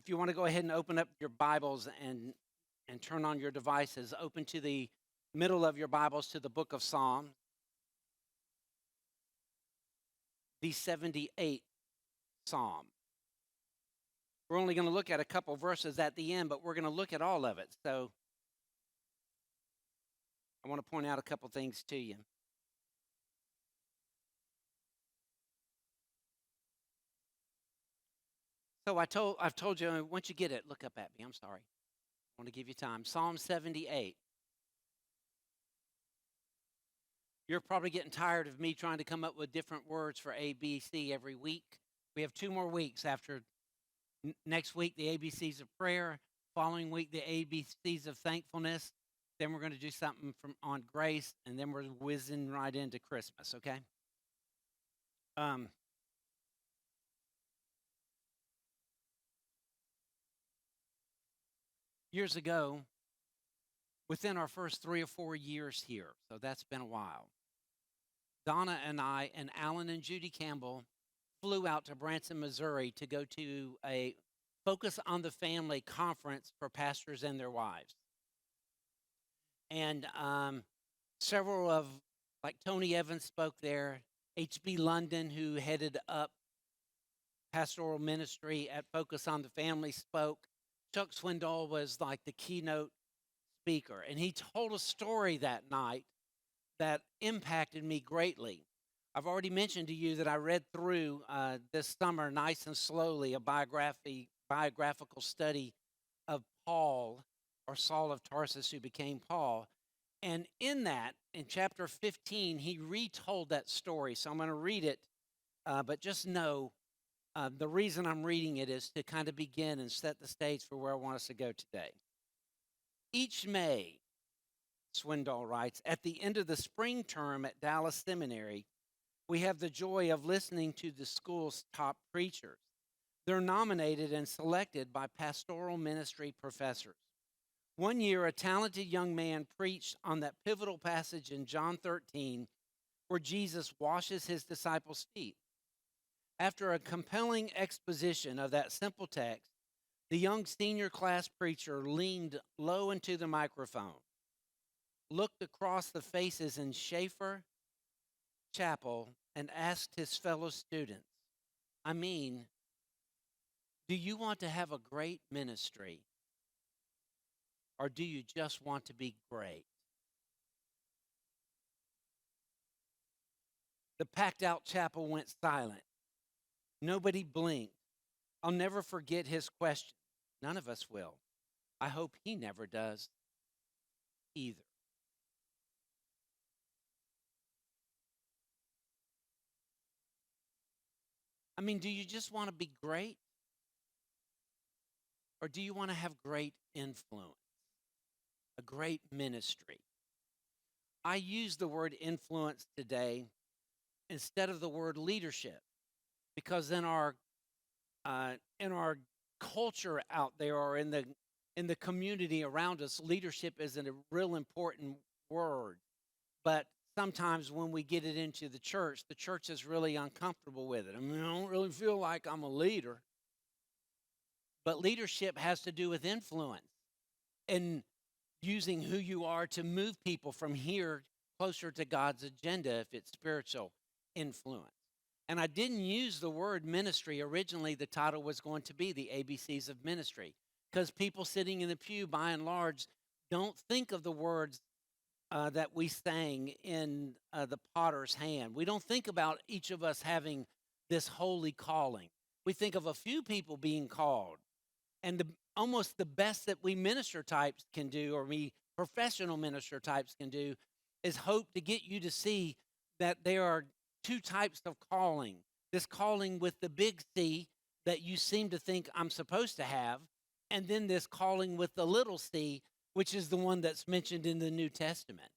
If you want to go ahead and open up your Bibles and turn on your devices, open to the middle of your Bibles to the book of Psalm, the 78th Psalm. We're only going to look at a couple verses at the end, but we're going to look at all of it. So I want to point out a couple things to you. So I've told you, once you get it, look up at me. I'm sorry. I want to give you time. Psalm 78. You're probably getting tired of me trying to come up with different words for A, B, C every week. We have 2 more weeks after next week, the ABCs of prayer. Following week, the ABCs of thankfulness. Then we're going to do something from on grace, and then we're whizzing right into Christmas. Okay. Um, Years ago, within our first 3 or 4 years here, so that's been a while. Donna and I and Alan and Judy Campbell flew out to Branson, Missouri to go to a Focus on the Family conference for pastors and their wives. And several of, like Tony Evans spoke there, H.B. London, who headed up pastoral ministry at Focus on the Family, spoke. Chuck Swindoll was like the keynote speaker. And he told a story that night that impacted me greatly. I've already mentioned to you that I read through this summer, nice and slowly, a biographical study of Paul, or Saul of Tarsus, who became Paul. And in that, in chapter 15, he retold that story. So I'm going to read it, but just know the reason I'm reading it is to kind of begin and set the stage for where I want us to go today. Each May, Swindoll writes, at the end of the spring term at Dallas Seminary, we have the joy of listening to the school's top preachers. They're nominated and selected by pastoral ministry professors. One year, a talented young man preached on that pivotal passage in John 13 where Jesus washes his disciples' feet. After a compelling exposition of that simple text, the young senior class preacher leaned low into the microphone, looked across the faces in Schaefer Chapel, and asked his fellow students, I mean, do you want to have a great ministry? Or do you just want to be great? The packed out chapel went silent. Nobody blinked. I'll never forget his question. None of us will. I hope he never does either. I mean, do you just want to be great? Or do you want to have great influence, a great ministry? I use the word influence today instead of the word leadership because in our culture out there, or in the community around us, leadership is a real important word. But sometimes when we get it into the church is really uncomfortable with it. I mean, I don't really feel like I'm a leader. But leadership has to do with influence and using who you are to move people from here closer to God's agenda if it's spiritual influence. And I didn't use the word ministry. Originally, the title was going to be the ABCs of ministry because people sitting in the pew, by and large, don't think of the words that we sang in the potter's hand. We don't think about each of us having this holy calling. We think of a few people being called. And almost the best that we minister types can do, or we professional minister types can do, is hope to get you to see that there are two types of calling. This calling with the big C that you seem to think I'm supposed to have, and then this calling with the little c, which is the one that's mentioned in the New Testament.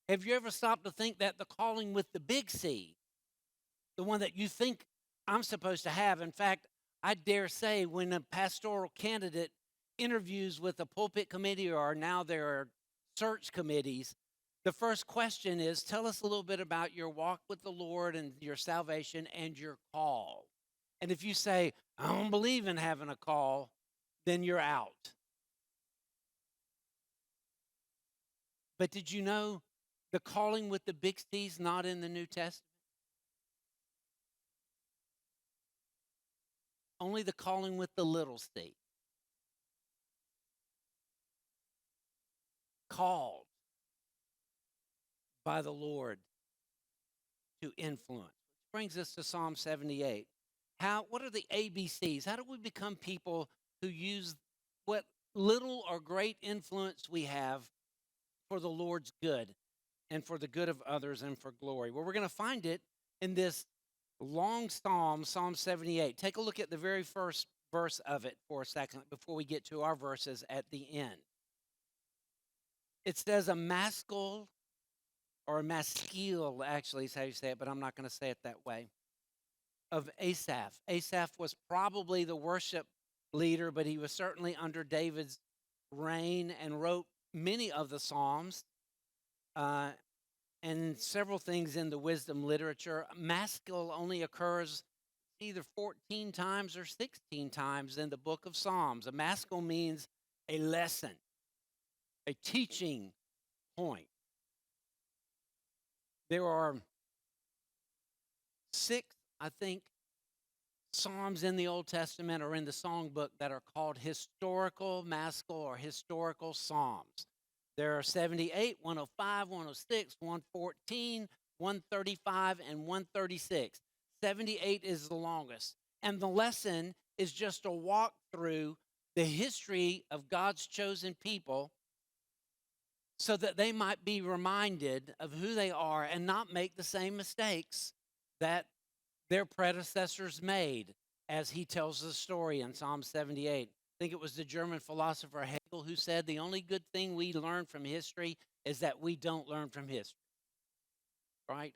Have you ever stopped to think that the calling with the big C, the one that you think I'm supposed to have, in fact, I dare say when a pastoral candidate interviews with a pulpit committee, or now there are search committees, the first question is, tell us a little bit about your walk with the Lord and your salvation and your call. And if you say, I don't believe in having a call, then you're out. But did you know the calling with the big C's not in the New Testament? Only the calling with the little c. Called by the Lord to influence. Which brings us to Psalm 78. What are the ABCs? How do we become people who use what little or great influence we have for the Lord's good and for the good of others and for glory? Well, we're going to find it in this long psalm, Psalm 78. Take a look at the very first verse of it for a second before we get to our verses at the end. It says a maskil, or a maskil, actually is how you say it, but I'm not going to say it that way, of Asaph. Asaph was probably the worship leader, but he was certainly under David's reign and wrote many of the Psalms and several things in the wisdom literature. Maskil only occurs either 14 times or 16 times in the book of Psalms. A maskil means a lesson, a teaching point. There are 6, I think, Psalms in the Old Testament or in the songbook that are called historical maskil or historical Psalms. There are 78, 105, 106, 114, 135, and 136. 78 is the longest. And the lesson is just a walk through the history of God's chosen people so that they might be reminded of who they are and not make the same mistakes that their predecessors made, as he tells the story in Psalm 78. I think it was the German philosopher Hegel who said the only good thing we learn from history is that we don't learn from history. Right?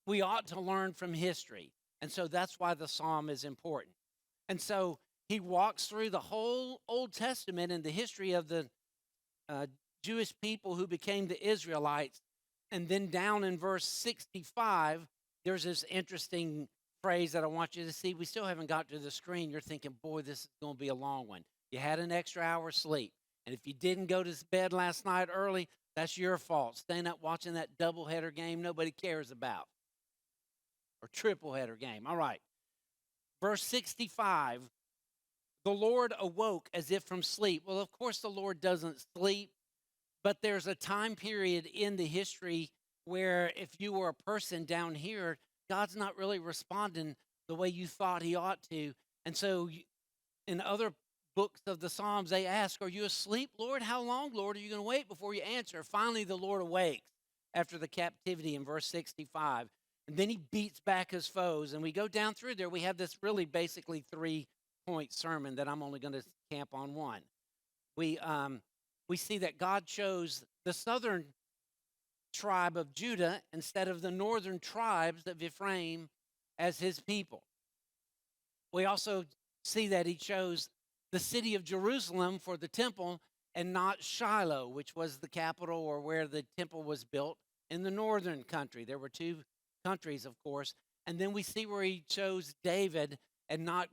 We ought to learn from history. And so that's why the psalm is important. And so he walks through the whole Old Testament and the history of the Jewish people who became the Israelites. And then down in verse 65, there's this interesting phrase that I want you to see. We still haven't got to the screen. You're thinking, boy, this is going to be a long one. You had an extra hour sleep. And if you didn't go to bed last night early, that's your fault. Staying up watching that doubleheader game nobody cares about. Or tripleheader game. All right. Verse 65, the Lord awoke as if from sleep. Well, of course, the Lord doesn't sleep, but there's a time period in the history where if you were a person down here, God's not really responding the way you thought he ought to. And so in other books of the Psalms, they ask, are you asleep, Lord? How long, Lord, are you going to wait before you answer? Finally, the Lord awakes after the captivity in verse 65. And then he beats back his foes. And we go down through there. We have this really basically 3-point sermon that I'm only going to camp on one. We see that God chose the southern tribe of Judah instead of the northern tribes of Ephraim as his people. We also see that he chose the city of Jerusalem for the temple and not Shiloh, which was the capital or where the temple was built in the northern country. There were 2 countries, of course. And then we see where he chose David and not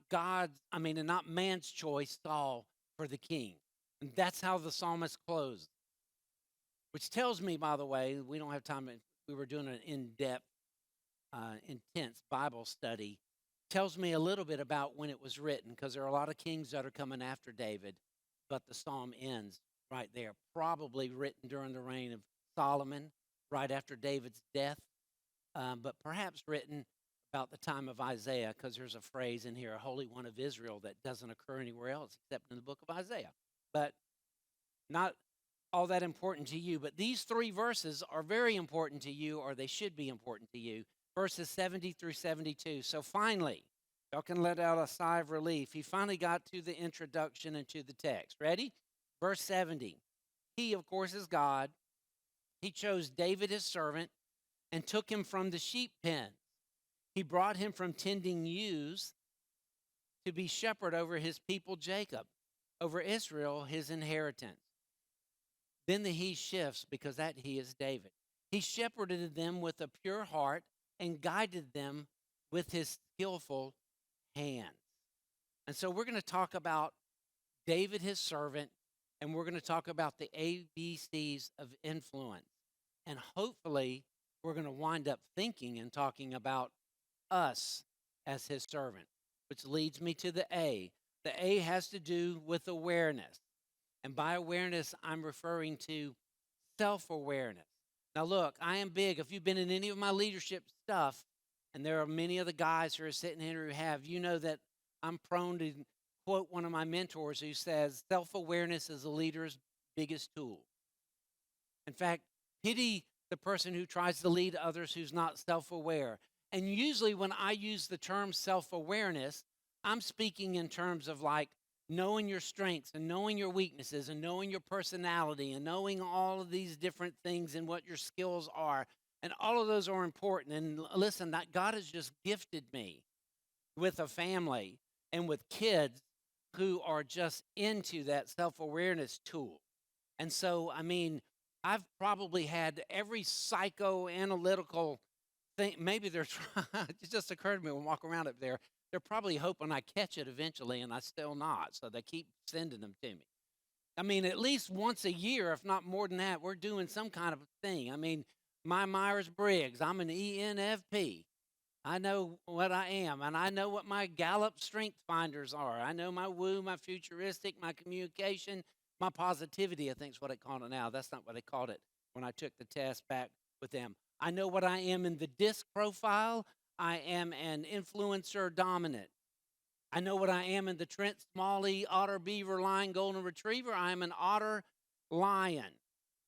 man's choice, Saul, for the king. And that's how the psalmist closed. Which tells me, by the way, we don't have time. We were doing an in-depth, intense Bible study. Tells me a little bit about when it was written, because there are a lot of kings that are coming after David, but the psalm ends right there. Probably written during the reign of Solomon, right after David's death, but perhaps written about the time of Isaiah, because there's a phrase in here, a Holy One of Israel, that doesn't occur anywhere else except in the book of Isaiah. But not all that important to you, but these 3 verses are very important to you, or they should be important to you. Verses 70 through 72. So finally, y'all can let out a sigh of relief. He finally got to the introduction and to the text. Ready? Verse 70. He, of course, is God. He chose David, his servant, and took him from the sheep pen. He brought him from tending ewes to be shepherd over his people Jacob, over Israel, his inheritance. Then the he shifts, because that he is David. He shepherded them with a pure heart and guided them with his skillful hands. And so we're going to talk about David, his servant, and we're going to talk about the ABCs of influence. And hopefully, we're going to wind up thinking and talking about us as his servant, which leads me to the A. The A has to do with awareness. And by awareness, I'm referring to self awareness. Now, look, I am big. If you've been in any of my leadership stuff, and there are many of the guys who are sitting here who have, you know that I'm prone to quote one of my mentors who says, self awareness is a leader's biggest tool. In fact, pity the person who tries to lead others who's not self aware. And usually, when I use the term self awareness, I'm speaking in terms of like knowing your strengths and knowing your weaknesses and knowing your personality and knowing all of these different things and what your skills are. And all of those are important. And listen, that God has just gifted me with a family and with kids who are just into that self awareness tool. And so, I mean, I've probably had every psychoanalytical thing. Maybe they're trying, it just occurred to me when I walk around up there. They're probably hoping I catch it eventually, and I still not. So they keep sending them to me. I mean, at least once a year, if not more than that, we're doing some kind of thing. I mean, my Myers Briggs, I'm an ENFP. I know what I am, and I know what my Gallup strength finders are. I know my woo, my futuristic, my communication, my positivity, I think is what they call it now. That's not what they called it when I took the test back with them. I know what I am in the DISC profile. I am an influencer dominant. I know what I am in the Trent Smalley Otter Beaver Lion Golden Retriever. I am an otter lion,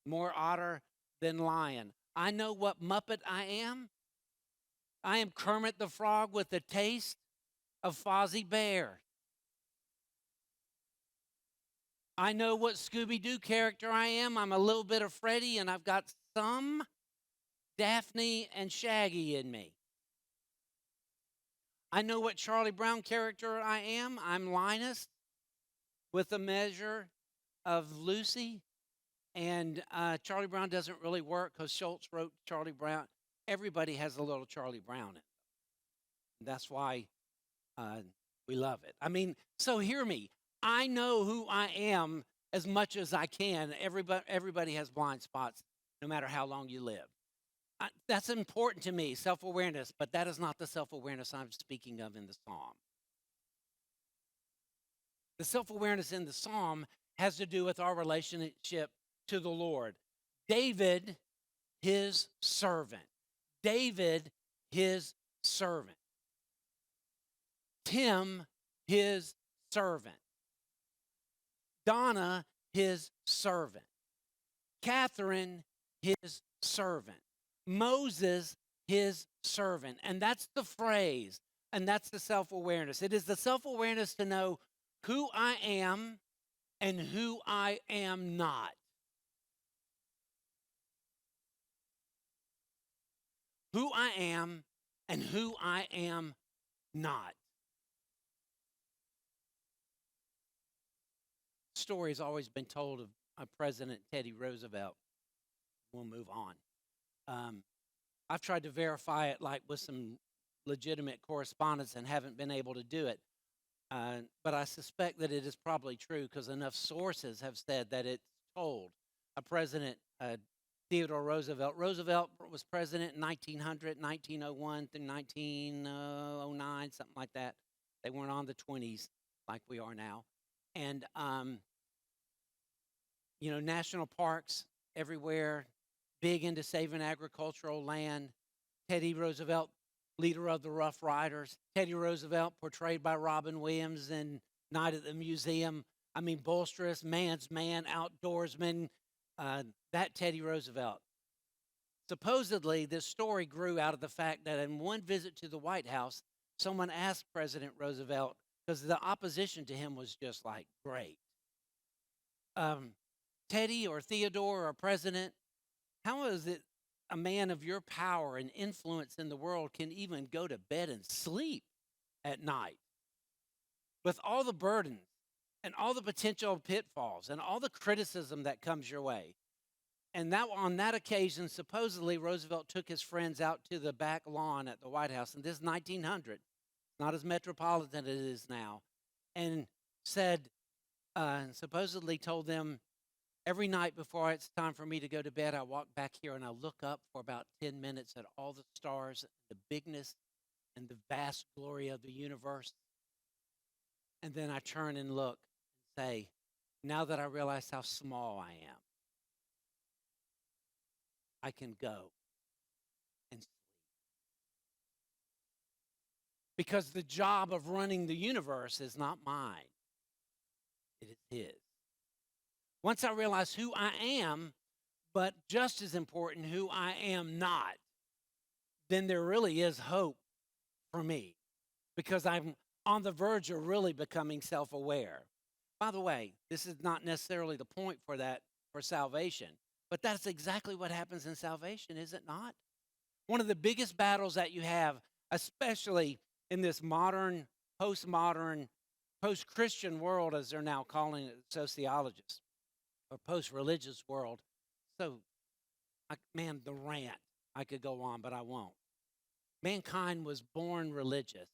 more otter than lion. I know what Muppet I am. I am Kermit the Frog with the taste of Fozzie Bear. I know what Scooby-Doo character I am. I'm a little bit of Freddy, and I've got some Daphne and Shaggy in me. I know what Charlie Brown character I am. I'm Linus with a measure of Lucy. And Charlie Brown doesn't really work because Schultz wrote Charlie Brown. Everybody has a little Charlie Brown in it. That's why we love it. I mean, so hear me. I know who I am as much as I can. Everybody has blind spots, no matter how long you live. That's important to me, self-awareness, but that is not the self-awareness I'm speaking of in the psalm. The self-awareness in the psalm has to do with our relationship to the Lord. David, his servant. David, his servant. Tim, his servant. Donna, his servant. Catherine, his servant. Moses, his servant. And that's the phrase, and that's the self-awareness. It is the self-awareness to know who I am and who I am not. Who I am and who I am not. Story has always been told of President Teddy Roosevelt. We'll move on. I've tried to verify it like with some legitimate correspondence and haven't been able to do it. But I suspect that it is probably true because enough sources have said that it's told. A president, Theodore Roosevelt. Roosevelt was president in 1900, 1901 through 1909, something like that. They weren't on the 20s like we are now. And, national parks everywhere, big into saving agricultural land. Teddy Roosevelt, leader of the Rough Riders. Teddy Roosevelt, portrayed by Robin Williams in Night at the Museum. I mean, boisterous, man's man, outdoorsman, that Teddy Roosevelt. Supposedly, this story grew out of the fact that in one visit to the White House, someone asked President Roosevelt, because the opposition to him was just like great. Teddy or Theodore or President, how is it a man of your power and influence in the world can even go to bed and sleep at night with all the burdens and all the potential pitfalls and all the criticism that comes your way? And that on that occasion, supposedly Roosevelt took his friends out to the back lawn at the White House, and this is 1900. not as metropolitan as it is now, and said, supposedly told them every night before it's time for me to go to bed, I walk back here and I look up for about 10 minutes at all the stars, the bigness and the vast glory of the universe. And then I turn and look and say, now that I realize how small I am, I can go and sleep. Because the job of running the universe is not mine, it is His. Once I realize who I am, but just as important, who I am not, then there really is hope for me because I'm on the verge of really becoming self aware. By the way, this is not necessarily the point for that for salvation, but that's exactly what happens in salvation, is it not? One of the biggest battles that you have, especially in this modern, postmodern, post Christian world, as they're now calling it, sociologists, or post religious world. So, man, the rant, I could go on, but I won't. Mankind was born religious.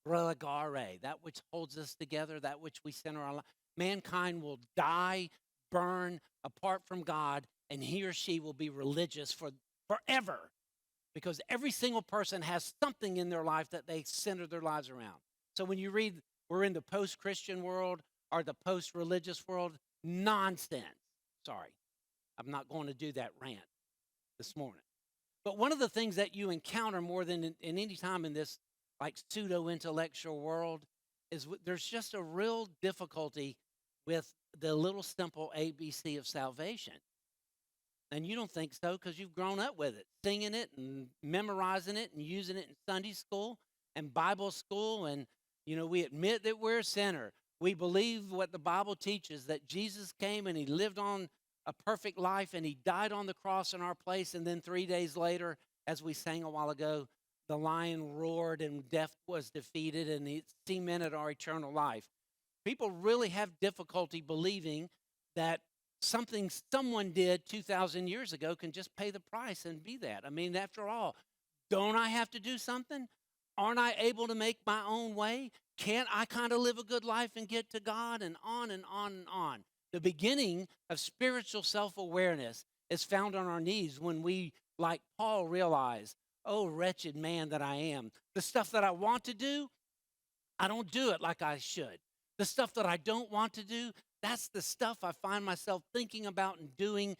Religare, that which holds us together, that which we center our life. Mankind will die, burn apart from God, and he or she will be religious for forever. Because every single person has something in their life that they center their lives around. So when you read, we're in the post-Christian world or the post-religious world, nonsense. Sorry, I'm not going to do that rant this morning. But one of the things that you encounter more than in any time in this like pseudo-intellectual world is there's just a real difficulty with the little simple ABC of salvation. And you don't think so because you've grown up with it, singing it and memorizing it and using it in Sunday school and Bible school. And, we admit that we're a sinner. We believe what the Bible teaches, that Jesus came and he lived on a perfect life and he died on the cross in our place. And then 3 days later, as we sang a while ago, the lion roared and death was defeated and it cemented our eternal life. People really have difficulty believing that something someone did 2,000 years ago can just pay the price and be that. I mean, after all, don't I have to do something? Aren't I able to make my own way? Can't I kind of live a good life and get to God? And on and on and on. The beginning of spiritual self-awareness is found on our knees when we, like Paul, realize, oh, wretched man that I am. The stuff that I want to do, I don't do it like I should. The stuff that I don't want to do, that's the stuff I find myself thinking about and doing.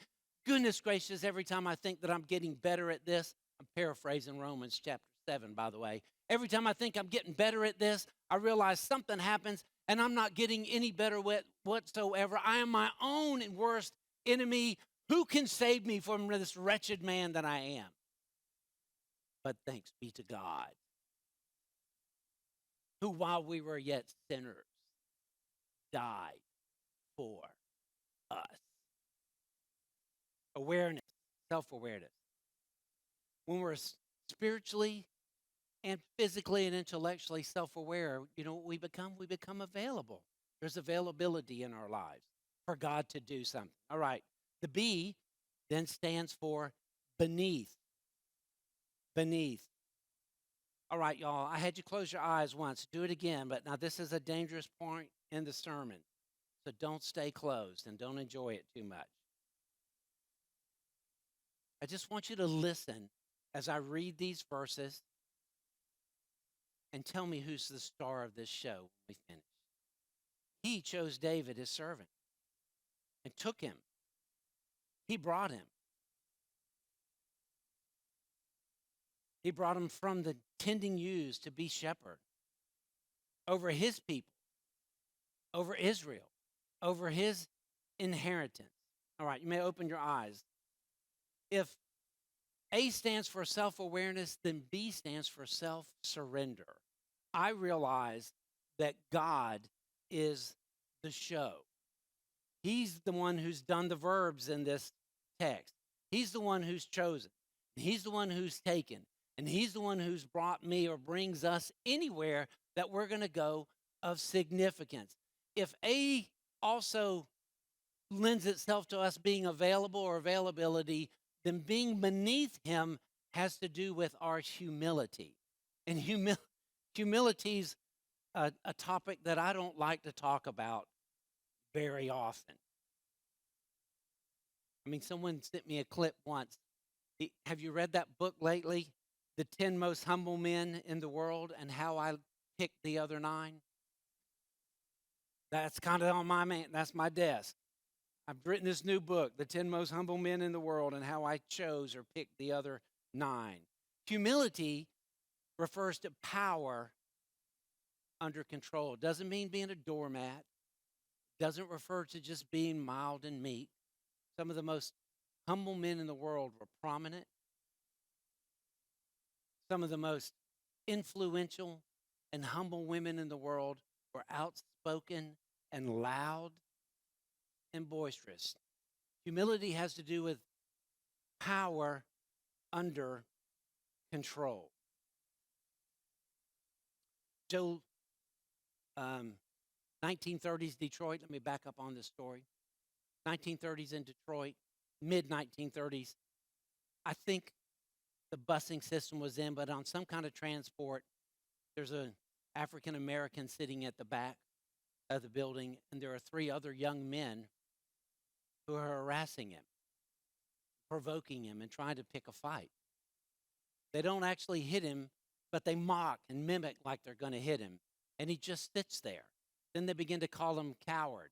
Goodness gracious, every time I think that I'm getting better at this, I'm paraphrasing Romans chapter 7, by the way. Every time I think I'm getting better at this, I realize something happens and I'm not getting any better whatsoever. I am my own worst enemy. Who can save me from this wretched man that I am? But thanks be to God, who while we were yet sinners, died for us. Awareness, self-awareness. When we're spiritually and physically and intellectually self-aware, you know what we become? We become available. There's availability in our lives for God to do something. All right. The B then stands for beneath. Beneath. All right, y'all. I had you close your eyes once. Do it again. But now this is a dangerous point in the sermon. So don't stay closed and don't enjoy it too much. I just want you to listen as I read these verses and tell me who's the star of this show when we finish. He chose David, his servant, and took him. He brought him. He brought him from the tending ewes to be shepherd over his people, over Israel, over his inheritance. All right, you may open your eyes. If A stands for self-awareness, then B stands for self-surrender. I realize that God is the show. He's the one who's done the verbs in this text. He's the one who's chosen. He's the one who's taken. And he's the one who's brought me or brings us anywhere that we're going to go of significance. If A also lends itself to us being available or availability, then being beneath him has to do with our humility. And Humility's a topic that I don't like to talk about very often. I mean, someone sent me a clip once. Have you read that book lately? The 10 Most Humble Men in the World and How I Picked the Other Nine? That's kind of on that's my desk. I've written this new book, The 10 Most Humble Men in the World and How I Chose or Picked the Other Nine. Humility refers to power under control. It doesn't mean being a doormat. Doesn't refer to just being mild and meek. Some of the most humble men in the world were prominent. Some of the most influential and humble women in the world were outspoken and loud and boisterous. Humility has to do with power under control. Joe, 1930s Detroit, let me back up on this story. 1930s in Detroit, mid 1930s. I think the busing system was in, but on some kind of transport, there's an African American sitting at the back of the building, and there are three other young men who are harassing him, provoking him, and trying to pick a fight. They don't actually hit him, but they mock and mimic like they're going to hit him, and he just sits there. Then they begin to call him coward,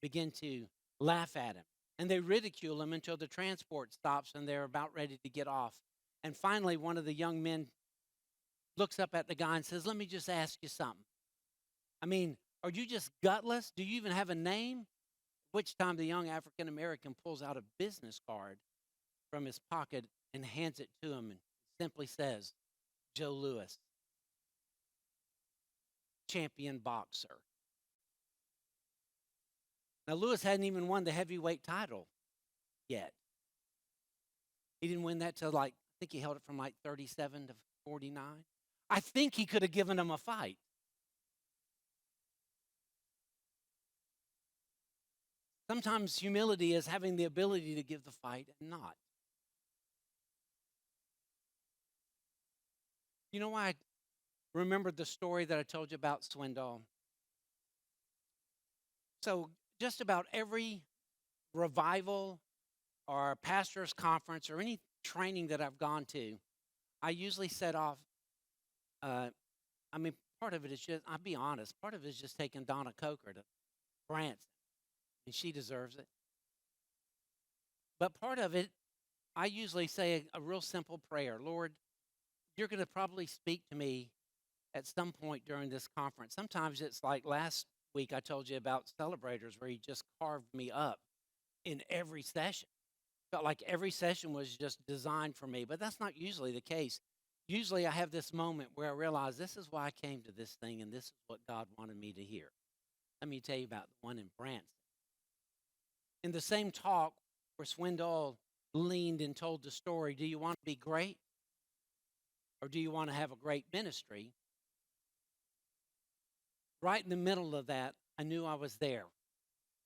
begin to laugh at him, and they ridicule him until the transport stops and they're about ready to get off. And finally, one of the young men looks up at the guy and says, "Let me just ask you something. I mean, are you just gutless? Do you even have a name?" Which time the young African American pulls out a business card from his pocket and hands it to him and simply says, "Joe Louis, champion boxer." Now, Lewis hadn't even won the heavyweight title yet. He didn't win that till I think he held it from like 37 to 49. I think he could have given him a fight. Sometimes humility is having the ability to give the fight and not. You know why I remembered the story that I told you about Swindoll? So, just about every revival or pastor's conference or any training that I've gone to, I usually set off. Uh, I mean, part of it is just, I'll be honest, part of it is just taking Donna Coker to Branson, and she deserves it. But part of it, I usually say a real simple prayer. Lord, you're going to probably speak to me at some point during this conference. Sometimes it's like last week I told you about Celebrators, where he just carved me up in every session. Felt like every session was just designed for me, but that's not usually the case. Usually I have this moment where I realize this is why I came to this thing and this is what God wanted me to hear. Let me tell you about the one in Branson. In the same talk where Swindoll leaned and told the story, do you want to be great or do you want to have a great ministry? Right in the middle of that, I knew I was there.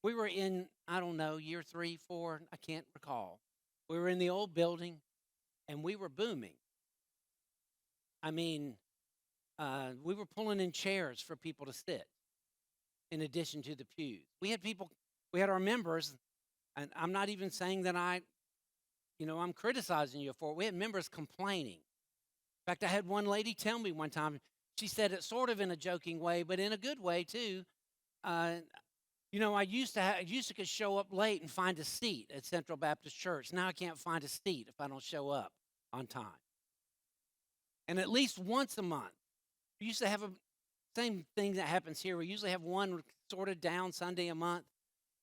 We were in, I don't know, year 3, 4, I can't recall. We were in the old building and we were booming. I mean, we were pulling in chairs for people to sit in addition to the pews. We had our members, and I'm not even saying that I'm criticizing you for it. We had members complaining. In fact, I had one lady tell me one time, she said it sort of in a joking way, but in a good way too. I used to could show up late and find a seat at Central Baptist Church. Now I can't find a seat if I don't show up on time. And at least once a month, we used to have a same thing that happens here. We usually have one sort of down Sunday a month,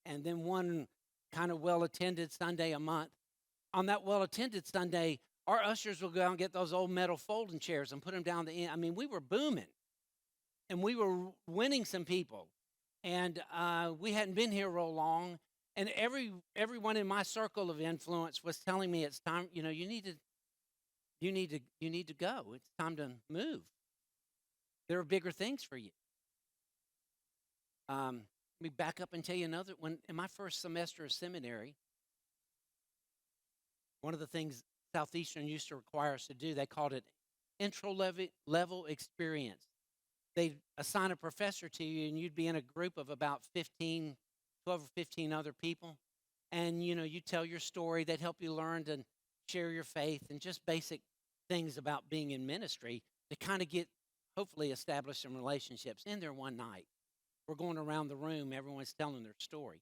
and then one kind of well-attended Sunday a month. On that well-attended Sunday, our ushers will go out and get those old metal folding chairs and put them down the end. I mean, we were booming, and we were winning some people. And we hadn't been here real long, and everyone in my circle of influence was telling me it's time. You need to go. It's time to move. There are bigger things for you. Let me back up and tell you another one. In my first semester of seminary, one of the things Southeastern used to require us to do, they called it intro level experience. they'd assign a professor to you, and you'd be in a group of about 12 or 15 other people. And, you tell your story. They'd help you learn to share your faith and just basic things about being in ministry to kind of hopefully establish some relationships. In there one night, we're going around the room, everyone's telling their story.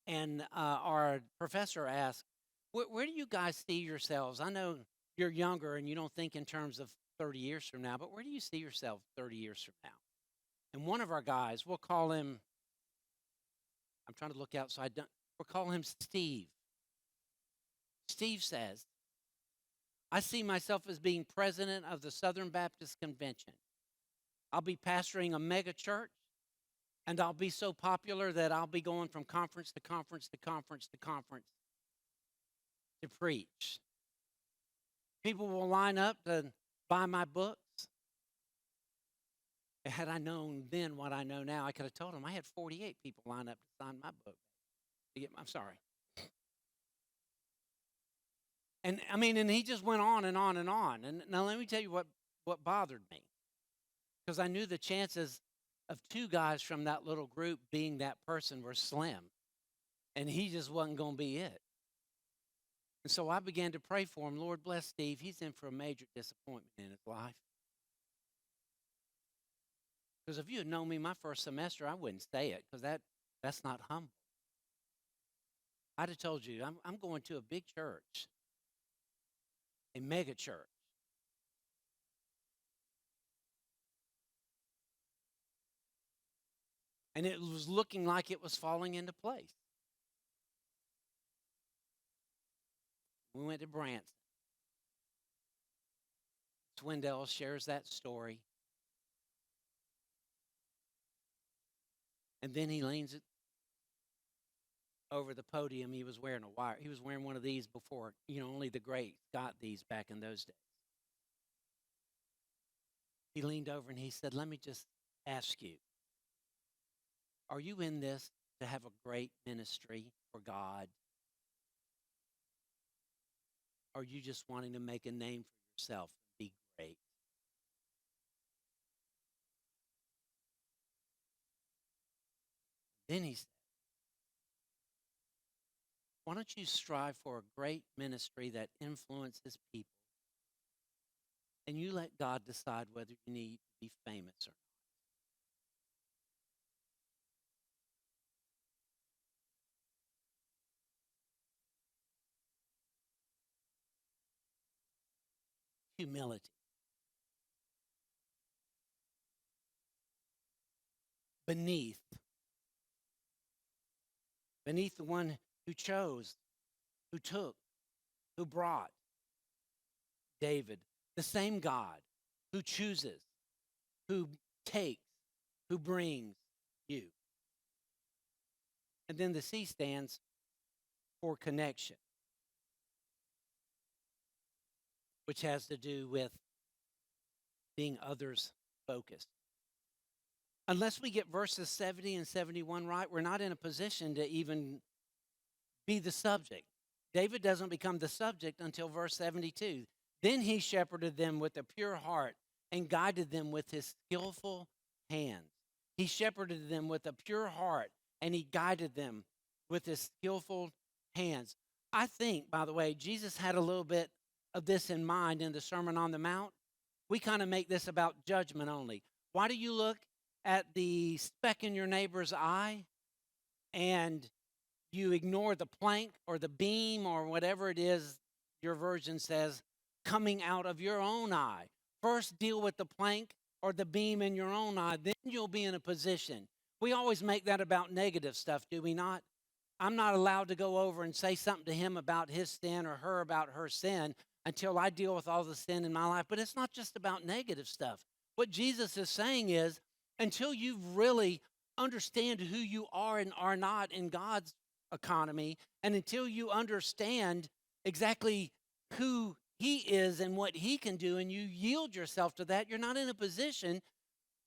And our professor asked, where do you guys see yourselves? I know you're younger and you don't think in terms of 30 years from now, but where do you see yourself 30 years from now? And one of our guys, we'll call him, I'm trying to look out so I don't, we'll call him Steve. Steve says, I see myself as being president of the Southern Baptist Convention. I'll be pastoring a mega church, and I'll be so popular that I'll be going from conference to conference to conference to conference to preach. People will line up to buy my books. Had I known then what I know now, I could have told them I had 48 people line up to sign my book. I'm sorry. And and he just went on and on and on. And now let me tell you what bothered me. Because I knew the chances of two guys from that little group being that person were slim. And he just wasn't going to be it. And so I began to pray for him. Lord, bless Steve. He's in for a major disappointment in his life. Because if you had known me my first semester, I wouldn't say it, because that's not humble. I'd have told you, I'm going to a big church, a mega church. And it was looking like it was falling into place. We went to Branson. Swindell shares that story. And then he leans it over the podium. He was wearing a wire. He was wearing one of these before, only the greats got these back in those days. He leaned over and he said, let me just ask you, are you in this to have a great ministry for God? Or are you just wanting to make a name for yourself and be great? Then he said, why don't you strive for a great ministry that influences people, and you let God decide whether you need to be famous or not. Humility. Beneath the one who chose, who took, who brought. David, the same God who chooses, who takes, who brings you. And then the C stands for connection, which has to do with being others focused. Unless we get verses 70 and 71 right, we're not in a position to even be the subject. David doesn't become the subject until verse 72. Then he shepherded them with a pure heart and guided them with his skillful hands. He shepherded them with a pure heart and he guided them with his skillful hands. I think, by the way, Jesus had a little bit of this in mind in the Sermon on the Mount. We kind of make this about judgment only. Why do you look at the speck in your neighbor's eye and you ignore the plank or the beam or whatever it is your version says coming out of your own eye? First deal with the plank or the beam in your own eye, then you'll be in a position. We always make that about negative stuff, do we not? I'm not allowed to go over and say something to him about his sin or her about her sin until I deal with all the sin in my life. But it's not just about negative stuff. What Jesus is saying is, until you really understand who you are and are not in God's economy, and until you understand exactly who he is and what he can do, and you yield yourself to that, you're not in a position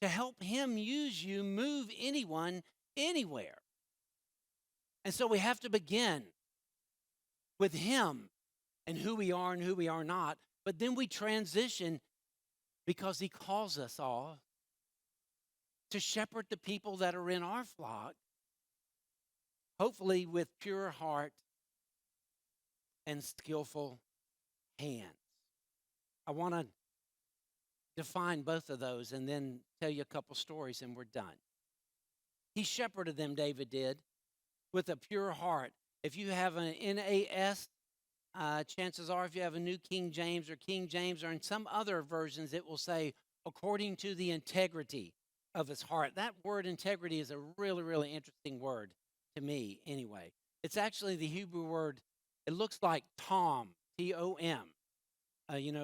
to help him use you, move anyone, anywhere. And so we have to begin with him and who we are and who we are not. But then we transition because he calls us all to shepherd the people that are in our flock, hopefully with pure heart and skillful hands. I want to define both of those and then tell you a couple stories and we're done. He shepherded them, David did, with a pure heart. If you have an NAS, chances are if you have a New King James or in some other versions, it will say, according to the integrity of his heart. That word integrity is a really, really interesting word to me anyway. It's actually the Hebrew word, it looks like Tom, Tom.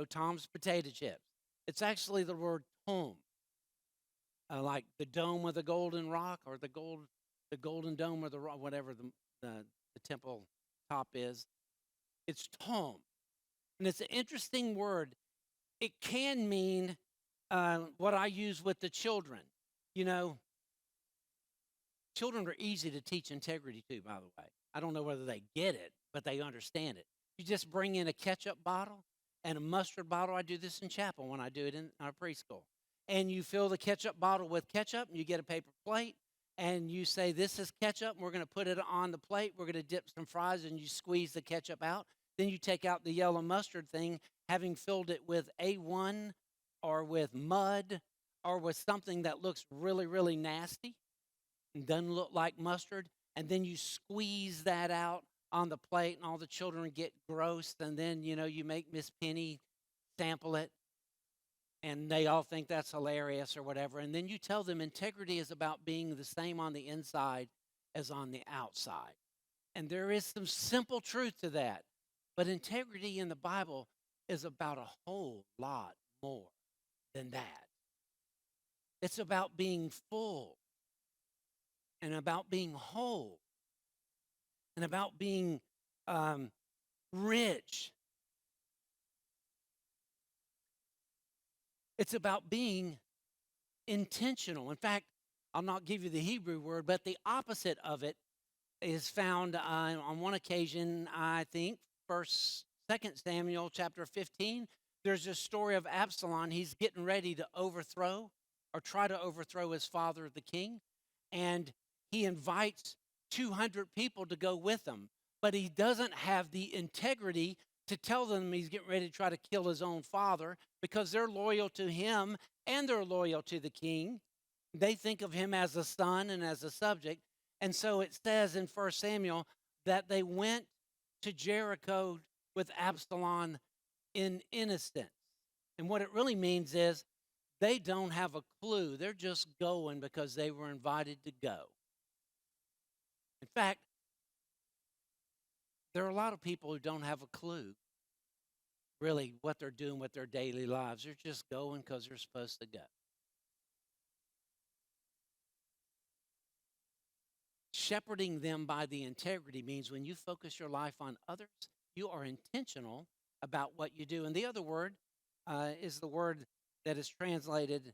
Tom's potato chips. It's actually the word tom, like the dome of the golden rock or the golden dome or the rock, whatever the temple top is. It's tom, and it's an interesting word. It can mean what I use with the children. You know, children are easy to teach integrity to. By the way, I don't know whether they get it, but they understand it. You just bring in a ketchup bottle and a mustard bottle. I do this in chapel when I do it in our preschool. And you fill the ketchup bottle with ketchup, and you get a paper plate, and you say, this is ketchup, and we're going to put it on the plate. We're going to dip some fries, and you squeeze the ketchup out. Then you take out the yellow mustard thing, having filled it with A1 or with mud or with something that looks really, really nasty and doesn't look like mustard. And then you squeeze that out on the plate, and all the children get gross. And then, you make Miss Penny sample it, and they all think that's hilarious or whatever. And then you tell them integrity is about being the same on the inside as on the outside. And there is some simple truth to that. But integrity in the Bible is about a whole lot more than that. It's about being full and about being whole and about being rich. It's about being intentional. In fact, I'll not give you the Hebrew word, but the opposite of it is found on one occasion, I think, Second Samuel chapter 15. There's a story of Absalom. He's getting ready to overthrow or try to overthrow his father, the king, and he invites 200 people to go with him, but he doesn't have the integrity to tell them he's getting ready to try to kill his own father because they're loyal to him and they're loyal to the king. They think of him as a son and as a subject. And so it says in 1 Samuel that they went to Jericho with Absalom in innocence. And what it really means is they don't have a clue. They're just going because they were invited to go. In fact, there are a lot of people who don't have a clue really what they're doing with their daily lives. They're just going because they're supposed to go. Shepherding them by the integrity means when you focus your life on others, you are intentional about what you do. And the other word is the word that is translated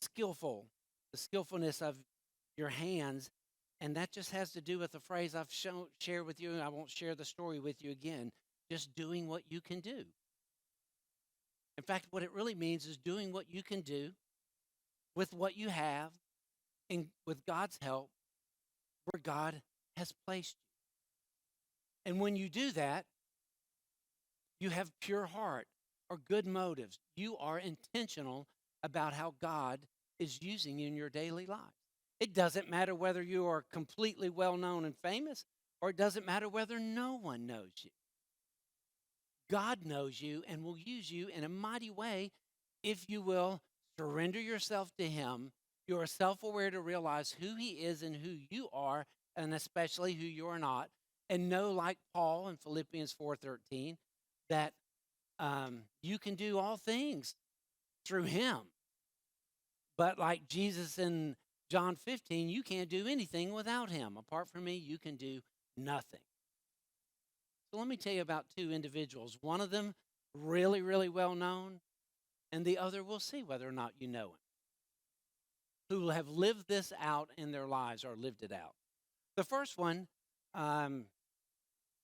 skillful, the skillfulness of your hands. And that just has to do with the phrase I've shared with you, and I won't share the story with you again, just doing what you can do. In fact, what it really means is doing what you can do with what you have and with God's help where God has placed you. And when you do that, you have pure heart or good motives. You are intentional about how God is using you in your daily life. It doesn't matter whether you are completely well known and famous, or it doesn't matter whether no one knows you. God knows you and will use you in a mighty way if you will surrender yourself to him. You are self-aware to realize who he is and who you are, and especially who you are not. And know, like Paul in Philippians 4:13, that you can do all things through him. But like Jesus in John 15, you can't do anything without him. Apart from me, you can do nothing. So let me tell you about two individuals. One of them really, really well known, and the other, we'll see whether or not you know him, who have lived this out in their lives or lived it out. The first one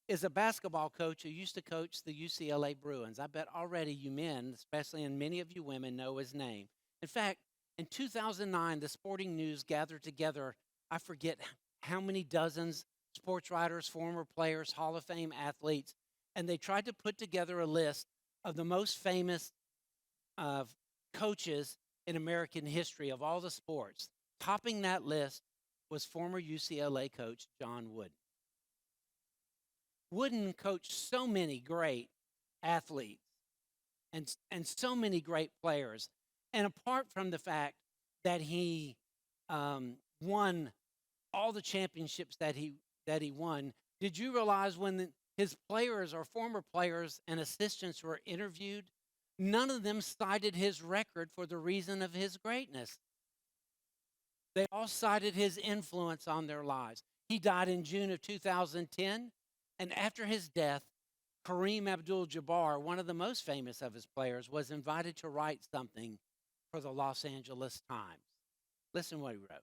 is a basketball coach who used to coach the UCLA Bruins. I bet already you men, especially and many of you women, know his name. In fact, In 2009, the Sporting News gathered together, I forget how many dozens, sports writers, former players, Hall of Fame athletes, and they tried to put together a list of the most famous uh, coaches in American history of all the sports. Topping that list was former UCLA coach John Wooden. Wooden coached so many great athletes and so many great players. And apart from the fact that he won all the championships that he won, did you realize when his players or former players and assistants were interviewed, none of them cited his record for the reason of his greatness? They all cited his influence on their lives. He died in June of 2010, and after his death, Kareem Abdul-Jabbar, one of the most famous of his players, was invited to write something for the Los Angeles Times. Listen what he wrote.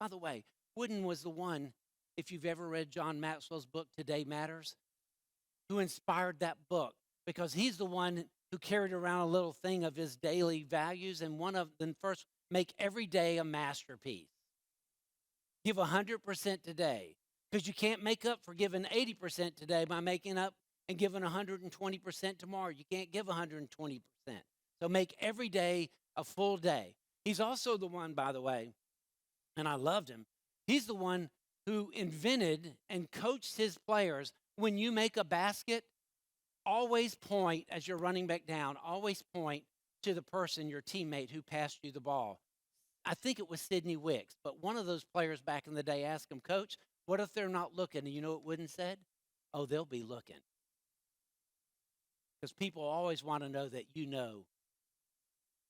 By the way, Wooden was the one, if you've ever read John Maxwell's book, Today Matters, who inspired that book, because he's the one who carried around a little thing of his daily values, and one of them first, make every day a masterpiece. Give 100% today, because you can't make up for giving 80% today by making up and giving 120% tomorrow. You can't give 120%. So make every day a full day. He's also the one, by the way, and I loved him, he's the one who invented and coached his players. When you make a basket, always point, as you're running back down, always point to the person, your teammate, who passed you the ball. I think it was Sidney Wicks, but one of those players back in the day asked him, Coach, what if they're not looking? And you know what Wooden said? Oh, they'll be looking. Because people always want to know that you know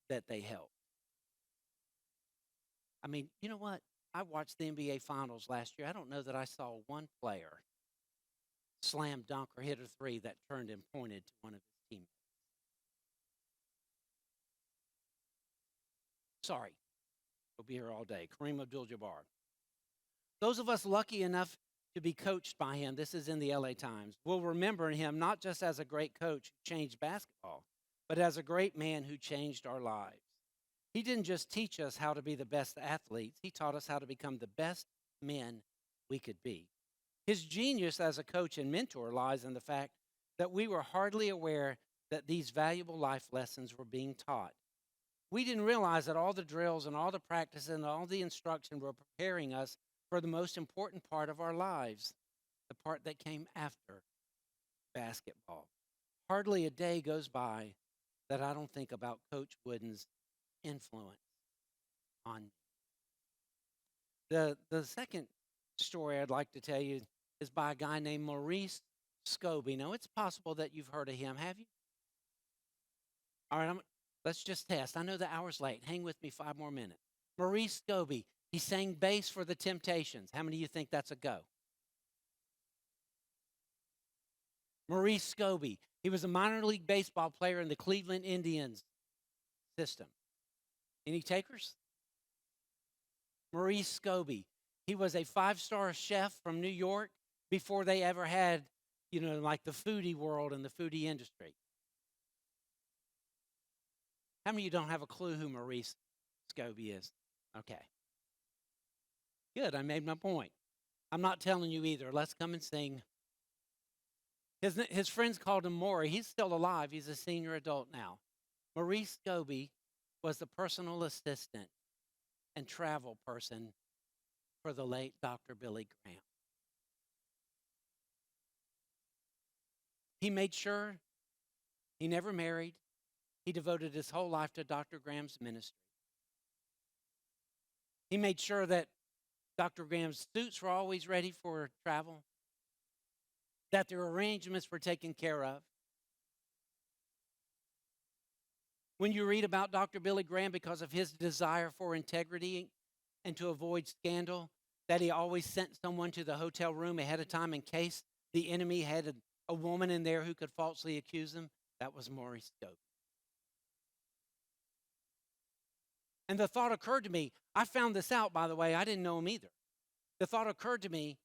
that they help. I mean, you know what? I watched the NBA Finals last year. I don't know that I saw one player slam dunk or hit a three that turned and pointed to one of his teammates. Sorry, we'll be here all day. Kareem Abdul-Jabbar. Those of us lucky enough to be coached by him, this is in the LA Times, will remember him not just as a great coach who changed basketball, but as a great man who changed our lives. He didn't just teach us how to be the best athletes, he taught us how to become the best men we could be. His genius as a coach and mentor lies in the fact that we were hardly aware that these valuable life lessons were being taught. We didn't realize that all the drills and all the practice and all the instruction were preparing us for the most important part of our lives, the part that came after basketball. Hardly a day goes by that I don't think about Coach Wooden's influence on me. The second story I'd like to tell you is by a guy named Maurice Scobie. Now, it's possible that you've heard of him. Have you? All right, let's just test. I know the hour's late. Hang with me 5 more minutes. Maurice Scobie, he sang bass for the Temptations. How many of you think that's a go? Maurice Scobie, he was a minor league baseball player in the Cleveland Indians system. Any takers? Maurice Scobie, he was a 5-star chef from New York before they ever had, like the foodie world and the foodie industry. How many of you don't have a clue who Maurice Scobie is? Okay. Good, I made my point. I'm not telling you either. Let's come and sing. His friends called him Maury. He's still alive. He's a senior adult now. Maurice Scobie was the personal assistant and travel person for the late Dr. Billy Graham. He made sure he never married. He devoted his whole life to Dr. Graham's ministry. He made sure that Dr. Graham's suits were always ready for travel, that their arrangements were taken care of. When you read about Dr. Billy Graham, because of his desire for integrity and to avoid scandal, that he always sent someone to the hotel room ahead of time in case the enemy had a woman in there who could falsely accuse him, that was Maurice Scobie. And the thought occurred to me, I found this out, by the way, I didn't know him either. The thought occurred to me,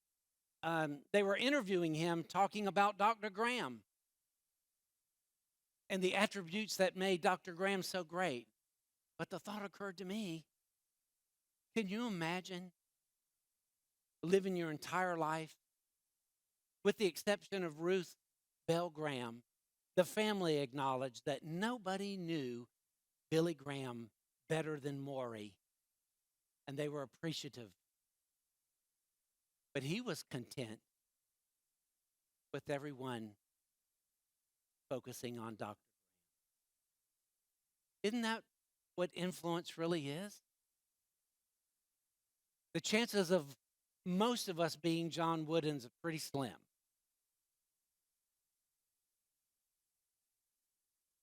they were interviewing him talking about Dr. Graham and the attributes that made Dr. Graham so great. But the thought occurred to me, can you imagine living your entire life, with the exception of Ruth Bell Graham, the family acknowledged that nobody knew Billy Graham better than Maury, and they were appreciative. But he was content with everyone focusing on Dr. Isn't that what influence really is? The chances of most of us being John Woodens are pretty slim.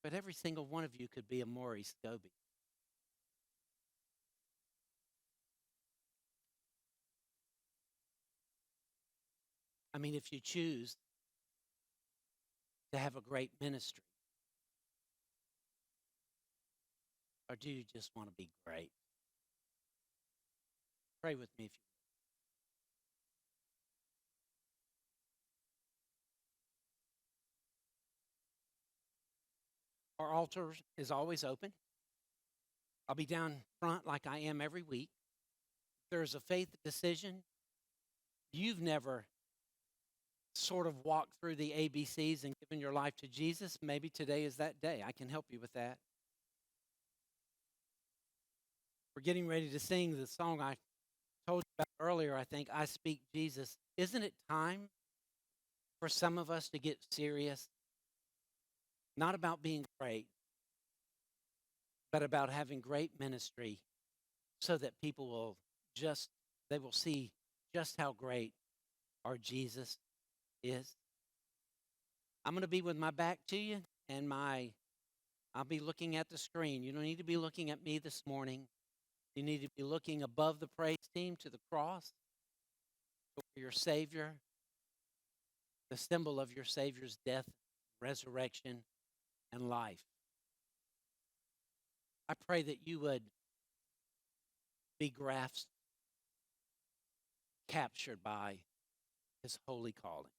But every single one of you could be a Maury Scobie. I mean, if you choose to have a great ministry, or do you just want to be great? Pray with me if you will. Our altar is always open. I'll be down front like I am every week. If there's a faith decision, you've never sort of walked through the ABCs and given your life to Jesus, maybe today is that day. I can help you with that. We're getting ready to sing the song I told you about earlier, I think, I Speak Jesus. Isn't it time for some of us to get serious? Not about being great, but about having great ministry so that people will they will see just how great our Jesus is. I'm going to be with my back to you and I'll be looking at the screen. You don't need to be looking at me this morning. You need to be looking above the praise team to the cross, to your Savior, the symbol of your Savior's death, resurrection, and life. I pray that you would be grasped, captured by his holy calling.